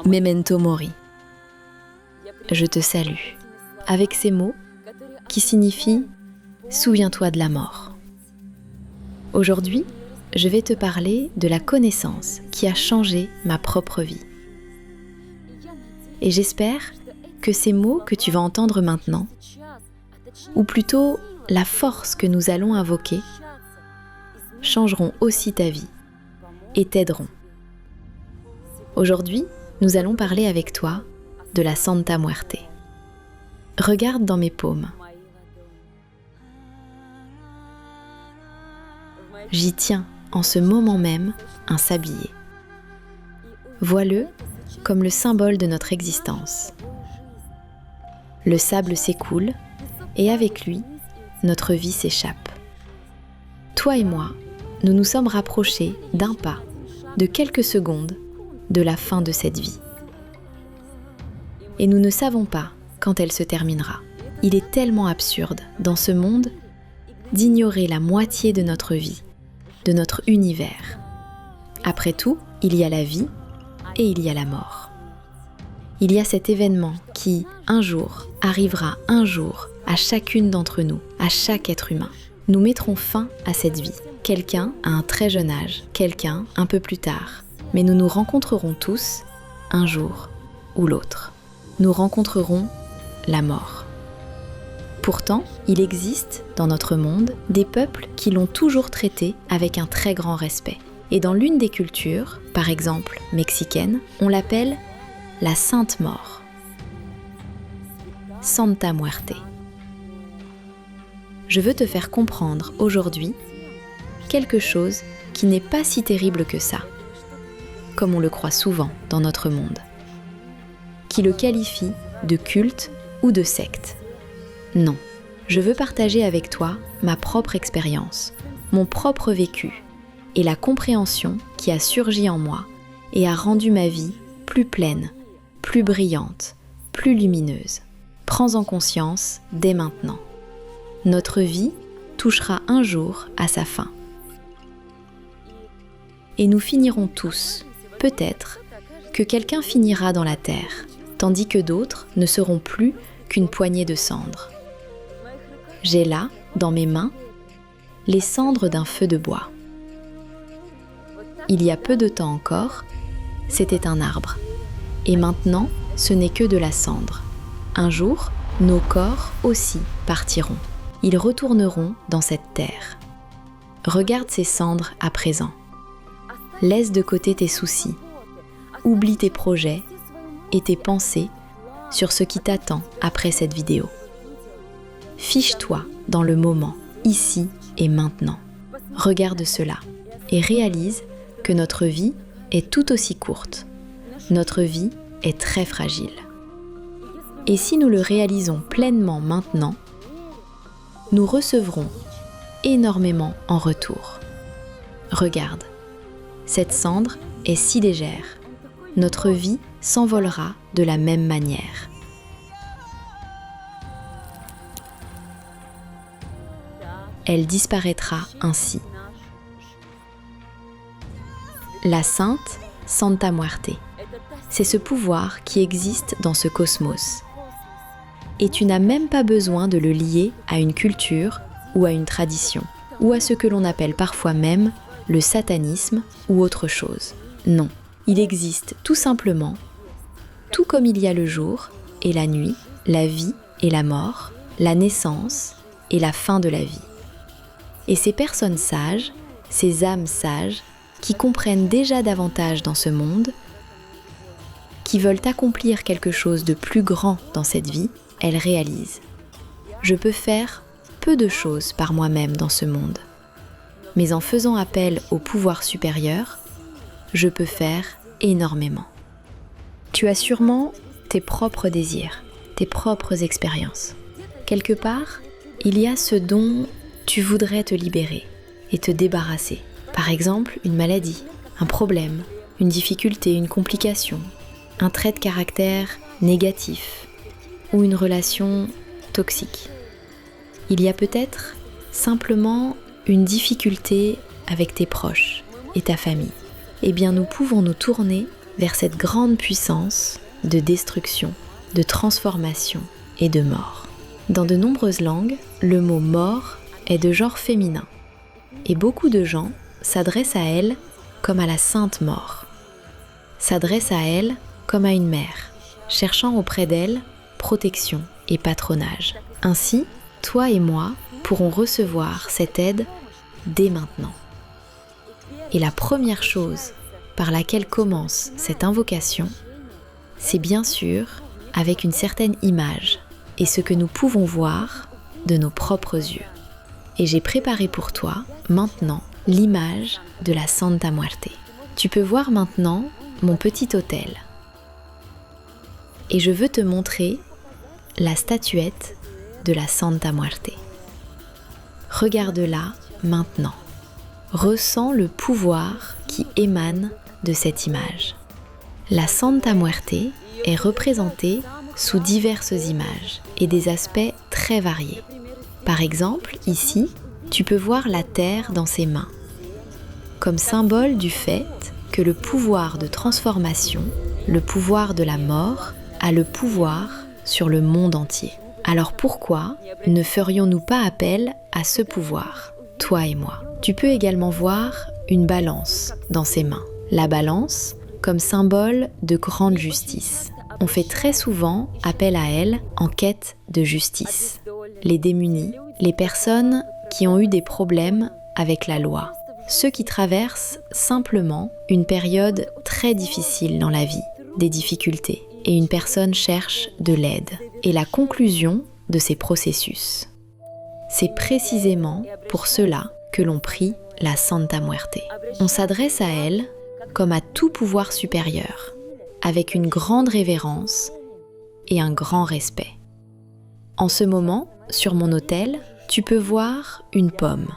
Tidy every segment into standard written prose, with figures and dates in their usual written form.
Memento Mori. Je te salue, avec ces mots qui signifient « Souviens-toi de la mort ». Aujourd'hui, je vais te parler de la connaissance qui a changé ma propre vie. Et j'espère que ces mots que tu vas entendre maintenant, ou plutôt la force que nous allons invoquer, changeront aussi ta vie et t'aideront. Aujourd'hui, nous allons parler avec toi de la Santa Muerte. Regarde dans mes paumes. J'y tiens en ce moment même un sablier. Vois-le comme le symbole de notre existence. Le sable s'écoule et avec lui, notre vie s'échappe. Toi et moi, nous nous sommes rapprochés d'un pas, de quelques secondes, de la fin de cette vie. Et nous ne savons pas quand elle se terminera. Il est tellement absurde, dans ce monde, d'ignorer la moitié de notre vie, de notre univers. Après tout, il y a la vie et il y a la mort. Il y a cet événement qui, un jour, arrivera un jour à chacune d'entre nous, à chaque être humain. Nous mettrons fin à cette vie. Quelqu'un à un très jeune âge, quelqu'un un peu plus tard. Mais nous nous rencontrerons tous, un jour ou l'autre. Nous rencontrerons la mort. Pourtant, il existe, dans notre monde, des peuples qui l'ont toujours traité avec un très grand respect. Et dans l'une des cultures, par exemple mexicaine, on l'appelle la Sainte Mort. Santa Muerte. Je veux te faire comprendre aujourd'hui quelque chose qui n'est pas si terrible que ça, comme on le croit souvent dans notre monde, qui le qualifie de culte ou de secte. Non, je veux partager avec toi ma propre expérience, mon propre vécu et la compréhension qui a surgi en moi et a rendu ma vie plus pleine, plus brillante, plus lumineuse. Prends-en conscience dès maintenant. Notre vie touchera un jour à sa fin. Et nous finirons tous, peut-être, que quelqu'un finira dans la terre, tandis que d'autres ne seront plus qu'une poignée de cendres. J'ai là, dans mes mains, les cendres d'un feu de bois. Il y a peu de temps encore, c'était un arbre. Et maintenant, ce n'est que de la cendre. Un jour, nos corps aussi partiront. Ils retourneront dans cette terre. Regarde ces cendres à présent. Laisse de côté tes soucis. Oublie tes projets et tes pensées sur ce qui t'attend après cette vidéo. Fiche-toi dans le moment, ici et maintenant. Regarde cela et réalise que notre vie est tout aussi courte. Notre vie est très fragile. Et si nous le réalisons pleinement maintenant, nous recevrons énormément en retour. Regarde, cette cendre est si légère. Notre vie s'envolera de la même manière. Elle disparaîtra ainsi. La sainte Santa Muerte, c'est ce pouvoir qui existe dans ce cosmos. Et tu n'as même pas besoin de le lier à une culture ou à une tradition, ou à ce que l'on appelle parfois même le satanisme ou autre chose. Non. Il existe tout simplement, tout comme il y a le jour et la nuit, la vie et la mort, la naissance et la fin de la vie. Et ces personnes sages, ces âmes sages, qui comprennent déjà davantage dans ce monde, qui veulent accomplir quelque chose de plus grand dans cette vie, elles réalisent. Je peux faire peu de choses par moi-même dans ce monde, mais en faisant appel au pouvoir supérieur, je peux faire énormément. Tu as sûrement tes propres désirs, tes propres expériences. Quelque part, Il y a ce dont tu voudrais te libérer et te débarrasser. Par exemple, une maladie, un problème, une difficulté, une complication, un trait de caractère négatif ou une relation toxique. Il y a peut-être simplement une difficulté avec tes proches et ta famille. Eh bien, nous pouvons nous tourner vers cette grande puissance de destruction, de transformation et de mort. Dans de nombreuses langues, le mot mort est de genre féminin et beaucoup de gens s'adressent à elle comme à la sainte mort, s'adressent à elle comme à une mère, cherchant auprès d'elle protection et patronage. Ainsi, toi et moi pourrons recevoir cette aide dès maintenant. Et la première chose par laquelle commence cette invocation, c'est bien sûr avec une certaine image et ce que nous pouvons voir de nos propres yeux. Et j'ai préparé pour toi maintenant l'image de la Santa Muerte. Tu peux voir maintenant mon petit autel. Et je veux te montrer la statuette de la Santa Muerte. Regarde-la maintenant. Ressens le pouvoir qui émane de cette image. La Santa Muerte est représentée sous diverses images et des aspects très variés. Par exemple, ici, tu peux voir la terre dans ses mains, comme symbole du fait que le pouvoir de transformation, le pouvoir de la mort, a le pouvoir sur le monde entier. Alors pourquoi ne ferions-nous pas appel à ce pouvoir, toi et moi? Tu peux également voir une balance dans ses mains. La balance comme symbole de grande justice. On fait très souvent appel à elle en quête de justice. Les démunis, les personnes qui ont eu des problèmes avec la loi, ceux qui traversent simplement une période très difficile dans la vie, des difficultés, et une personne cherche de l'aide et la conclusion de ces processus. C'est précisément pour cela que l'on prie la Santa Muerte. On s'adresse à elle comme à tout pouvoir supérieur, avec une grande révérence et un grand respect. En ce moment, sur mon autel, tu peux voir une pomme.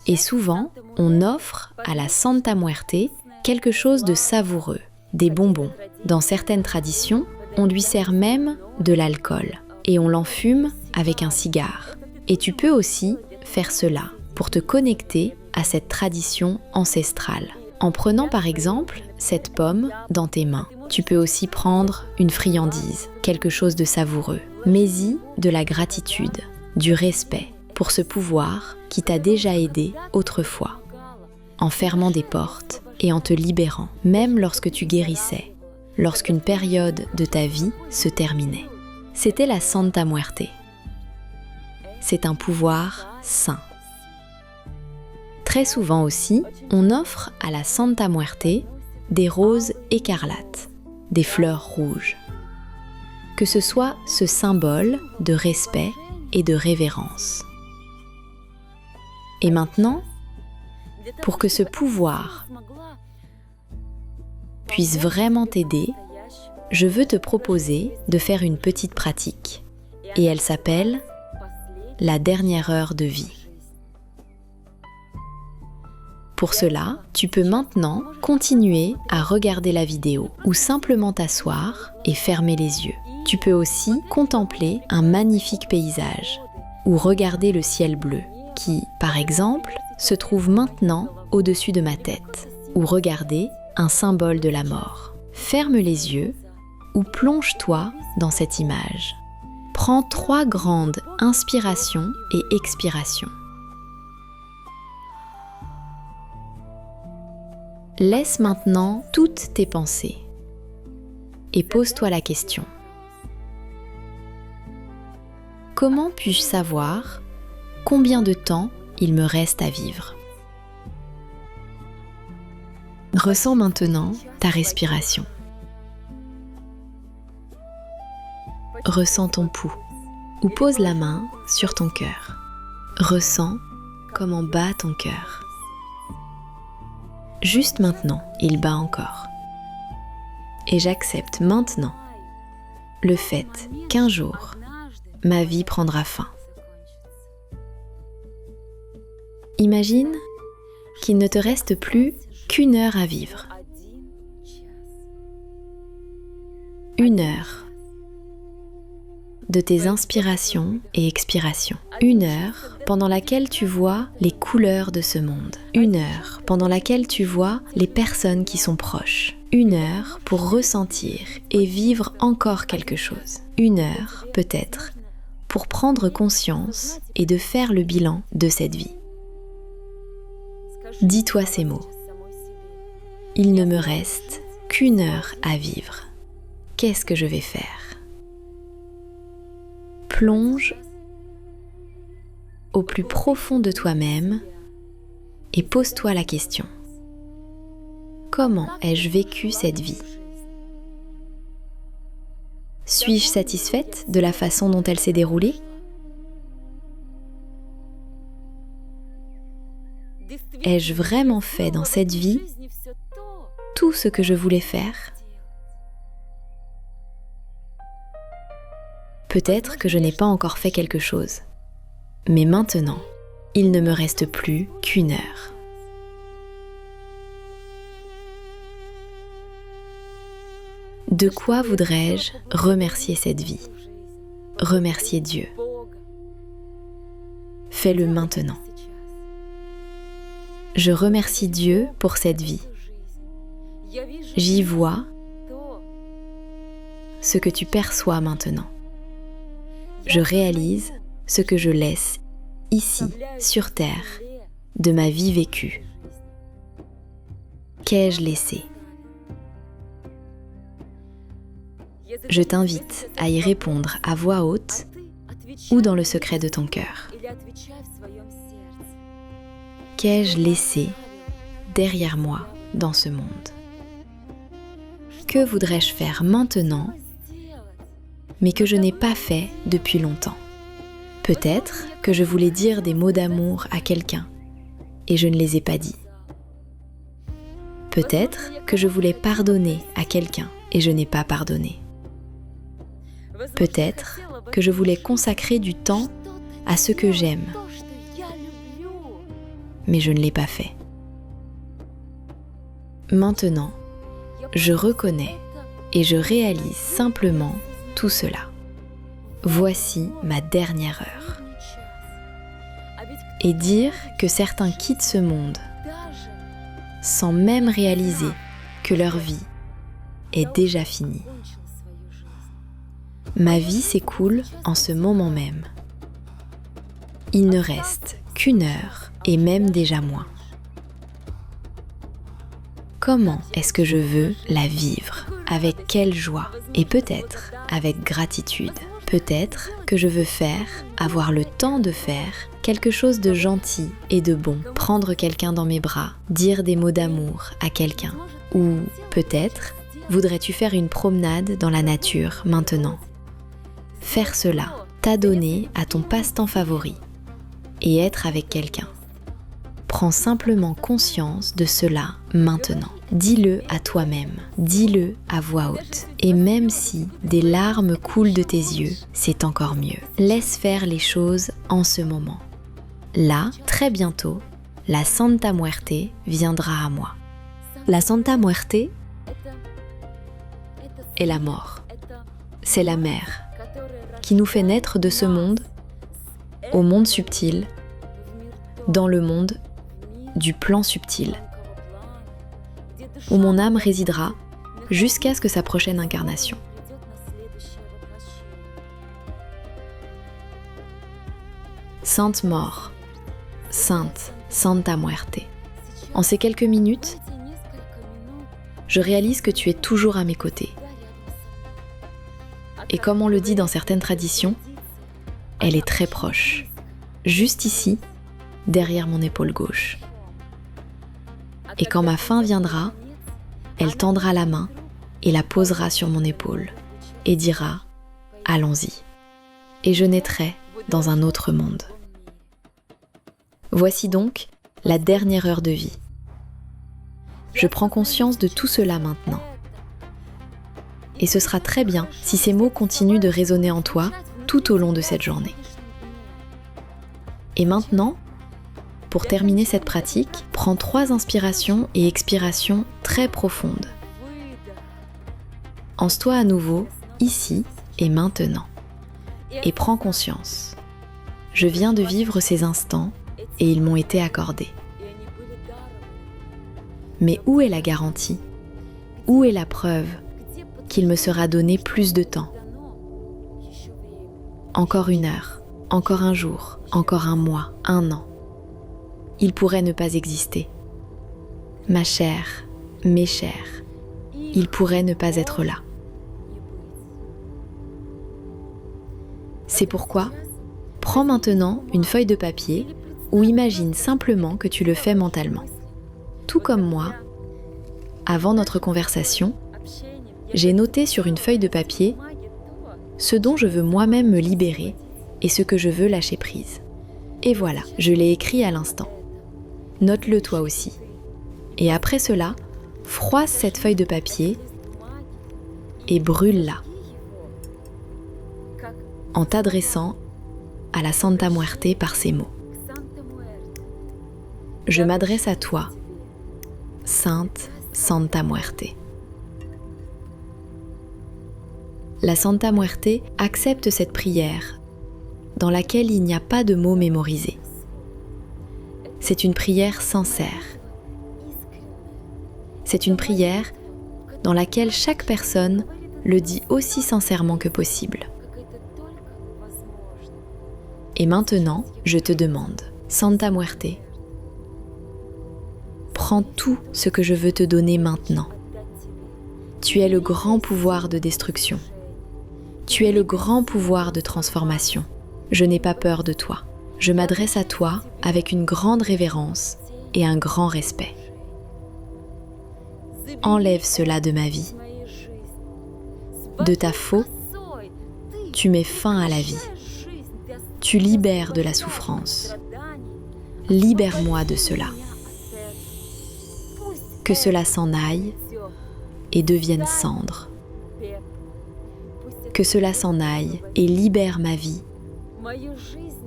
Et souvent, on offre à la Santa Muerte quelque chose de savoureux, des bonbons. Dans certaines traditions, on lui sert même de l'alcool et on l'enfume avec un cigare. Et tu peux aussi faire cela pour te connecter à cette tradition ancestrale. En prenant par exemple cette pomme dans tes mains, tu peux aussi prendre une friandise, quelque chose de savoureux. Mets-y de la gratitude, du respect pour ce pouvoir qui t'a déjà aidé autrefois, en fermant des portes et en te libérant, même lorsque tu guérissais, lorsqu'une période de ta vie se terminait. C'était la Santa Muerte. C'est un pouvoir saint. Très souvent aussi, on offre à la Santa Muerte des roses écarlates, des fleurs rouges. Que ce soit ce symbole de respect et de révérence. Et maintenant, pour que ce pouvoir puisse vraiment t'aider, je veux te proposer de faire une petite pratique. Et elle s'appelle la dernière heure de vie. Pour cela, tu peux maintenant continuer à regarder la vidéo ou simplement t'asseoir et fermer les yeux. Tu peux aussi contempler un magnifique paysage ou regarder le ciel bleu qui, par exemple, se trouve maintenant au-dessus de ma tête ou regarder un symbole de la mort. Ferme les yeux ou plonge-toi dans cette image. Prends 3 grandes inspirations et expirations. Laisse maintenant toutes tes pensées et pose-toi la question. Comment puis-je savoir combien de temps il me reste à vivre? Ressens maintenant ta respiration. Ressens ton pouls ou pose la main sur ton cœur. Ressens comment bat ton cœur. Juste maintenant, il bat encore. Et j'accepte maintenant le fait qu'un jour, ma vie prendra fin. Imagine qu'il ne te reste plus qu'une heure à vivre. 1 heure de tes inspirations et expirations. 1 heure pendant laquelle tu vois les couleurs de ce monde. 1 heure pendant laquelle tu vois les personnes qui sont proches. 1 heure pour ressentir et vivre encore quelque chose. 1 heure, peut-être, pour prendre conscience et de faire le bilan de cette vie. Dis-toi ces mots. Il ne me reste qu'1 heure à vivre. Qu'est-ce que je vais faire ? Plonge au plus profond de toi-même et pose-toi la question. Comment ai-je vécu cette vie ? Suis-je satisfaite de la façon dont elle s'est déroulée ? Ai-je vraiment fait dans cette vie tout ce que je voulais faire ? Peut-être que je n'ai pas encore fait quelque chose, mais maintenant, il ne me reste plus qu'1 heure. De quoi voudrais-je remercier cette vie ? Remercier Dieu. Fais-le maintenant. Je remercie Dieu pour cette vie. J'y vois ce que tu perçois maintenant. Je réalise ce que je laisse ici, sur terre, de ma vie vécue. Qu'ai-je laissé ? Je t'invite à y répondre à voix haute ou dans le secret de ton cœur. Qu'ai-je laissé derrière moi dans ce monde ? Que voudrais-je faire maintenant, mais que je n'ai pas fait depuis longtemps ? Peut-être que je voulais dire des mots d'amour à quelqu'un et je ne les ai pas dit. Peut-être que je voulais pardonner à quelqu'un et je n'ai pas pardonné. Peut-être que je voulais consacrer du temps à ce que j'aime, mais je ne l'ai pas fait. Maintenant, je reconnais et je réalise simplement tout cela. Voici ma dernière heure. Et dire que certains quittent ce monde sans même réaliser que leur vie est déjà finie. Ma vie s'écoule en ce moment même. Il ne reste qu'1 heure et même déjà moins. Comment est-ce que je veux la vivre ? Avec quelle joie ? Et peut-être avec gratitude. Peut-être que je veux avoir le temps de faire quelque chose de gentil et de bon. Prendre quelqu'un dans mes bras, dire des mots d'amour à quelqu'un. Ou peut-être voudrais-tu faire une promenade dans la nature maintenant ? Faire cela, t'adonner à ton passe-temps favori et être avec quelqu'un. Prends simplement conscience de cela maintenant. Dis-le à toi-même, dis-le à voix haute. Et même si des larmes coulent de tes yeux, c'est encore mieux. Laisse faire les choses en ce moment. Là, très bientôt, la Santa Muerte viendra à moi. La Santa Muerte est la mort. C'est la mère qui nous fait naître de ce monde au monde subtil, dans le monde du plan subtil, où mon âme résidera jusqu'à ce que sa prochaine incarnation. Sainte Mort, Sainte Santa Muerte. En ces quelques minutes, je réalise que tu es toujours à mes côtés. Et comme on le dit dans certaines traditions, elle est très proche, juste ici, derrière mon épaule gauche. Et quand ma fin viendra, elle tendra la main et la posera sur mon épaule et dira « Allons-y ». Et je naîtrai dans un autre monde. Voici donc la dernière heure de vie. Je prends conscience de tout cela maintenant. Et ce sera très bien si ces mots continuent de résonner en toi tout au long de cette journée. Et maintenant, Pour terminer cette pratique, prends 3 inspirations et expirations très profondes. Anse-toi à nouveau, ici et maintenant. Et prends conscience. Je viens de vivre ces instants et ils m'ont été accordés. Mais où est la garantie? Où est la preuve qu'il me sera donné plus de temps? Encore 1 heure, encore un jour, encore un mois, 1 an. Il pourrait ne pas exister. Ma chère, mes chers, il pourrait ne pas être là. C'est pourquoi, prends maintenant une feuille de papier ou imagine simplement que tu le fais mentalement. Tout comme moi, avant notre conversation, j'ai noté sur une feuille de papier ce dont je veux moi-même me libérer et ce que je veux lâcher prise. Et voilà, je l'ai écrit à l'instant. Note-le toi aussi. Et après cela, froisse cette feuille de papier et brûle-la en t'adressant à la Santa Muerte par ces mots. Je m'adresse à toi, Sainte Santa Muerte. La Santa Muerte accepte cette prière dans laquelle il n'y a pas de mots mémorisés. C'est une prière sincère. C'est une prière dans laquelle chaque personne le dit aussi sincèrement que possible. Et maintenant, je te demande, Santa Muerte, prends tout ce que je veux te donner maintenant. Tu es le grand pouvoir de destruction. Tu es le grand pouvoir de transformation. Je n'ai pas peur de toi. Je m'adresse à toi avec une grande révérence et un grand respect. Enlève cela de ma vie. De ta faute, tu mets fin à la vie. Tu libères de la souffrance. Libère-moi de cela. Que cela s'en aille et devienne cendre. Que cela s'en aille et libère ma vie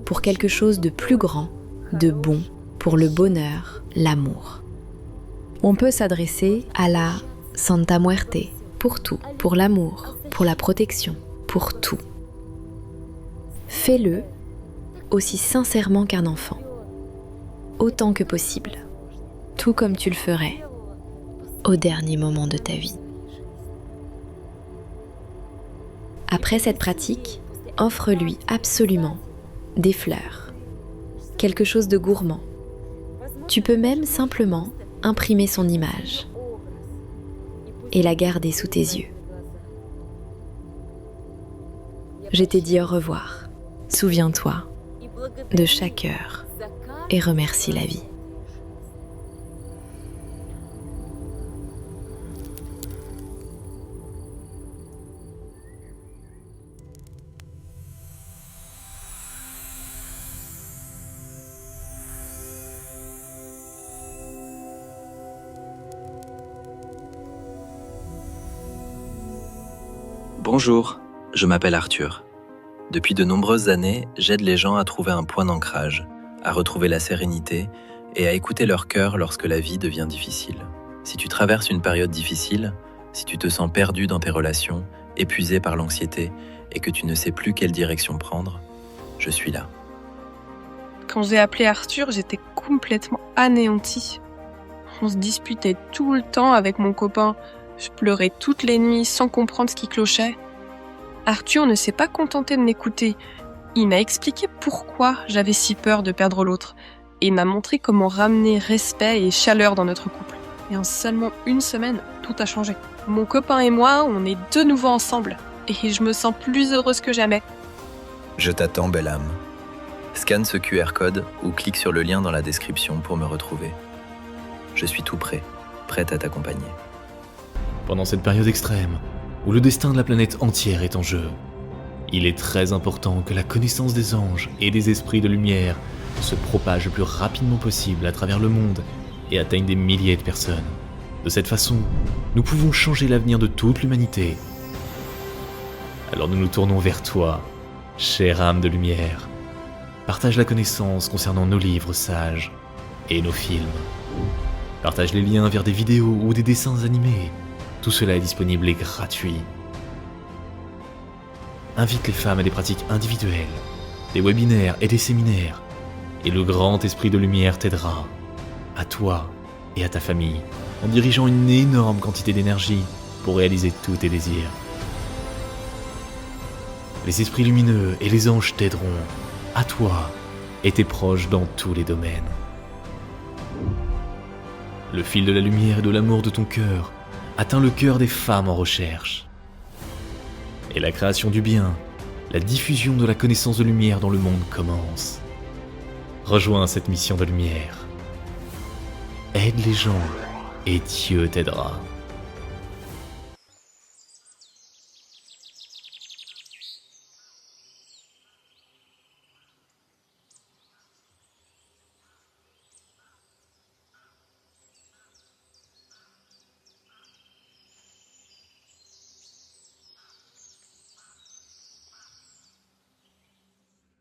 pour quelque chose de plus grand, de bon, pour le bonheur, l'amour. On peut s'adresser à la Santa Muerte pour tout, pour l'amour, pour la protection, pour tout. Fais-le aussi sincèrement qu'un enfant, autant que possible, tout comme tu le ferais au dernier moment de ta vie. Après cette pratique, offre-lui absolument des fleurs, quelque chose de gourmand. Tu peux même simplement imprimer son image et la garder sous tes yeux. Je t'ai dit au revoir. Souviens-toi de chaque heure et remercie la vie. Bonjour, je m'appelle Arthur. Depuis de nombreuses années, j'aide les gens à trouver un point d'ancrage, à retrouver la sérénité et à écouter leur cœur lorsque la vie devient difficile. Si tu traverses une période difficile, si tu te sens perdu dans tes relations, épuisé par l'anxiété et que tu ne sais plus quelle direction prendre, je suis là. Quand j'ai appelé Arthur, j'étais complètement anéantie. On se disputait tout le temps avec mon copain. Je pleurais toutes les nuits sans comprendre ce qui clochait. Arthur ne s'est pas contenté de m'écouter. Il m'a expliqué pourquoi j'avais si peur de perdre l'autre et m'a montré comment ramener respect et chaleur dans notre couple. Et en seulement 1 semaine, tout a changé. Mon copain et moi, on est de nouveau ensemble et je me sens plus heureuse que jamais. Je t'attends, belle âme. Scanne ce QR code ou clique sur le lien dans la description pour me retrouver. Je suis tout prêt, prête à t'accompagner. Pendant cette période extrême, où le destin de la planète entière est en jeu, il est très important que la connaissance des anges et des esprits de lumière se propage le plus rapidement possible à travers le monde et atteigne des milliers de personnes. De cette façon, nous pouvons changer l'avenir de toute l'humanité. Alors nous nous tournons vers toi, chère âme de lumière. Partage la connaissance concernant nos livres sages, et nos films. Partage les liens vers des vidéos ou des dessins animés. Tout cela est disponible et gratuit. Invite les femmes à des pratiques individuelles, des webinaires et des séminaires, et le grand esprit de lumière t'aidera, à toi et à ta famille, en dirigeant une énorme quantité d'énergie pour réaliser tous tes désirs. Les esprits lumineux et les anges t'aideront, à toi et tes proches dans tous les domaines. Le fil de la lumière et de l'amour de ton cœur atteint le cœur des femmes en recherche. Et la création du bien, la diffusion de la connaissance de lumière dans le monde commence. Rejoins cette mission de lumière. Aide les gens et Dieu t'aidera.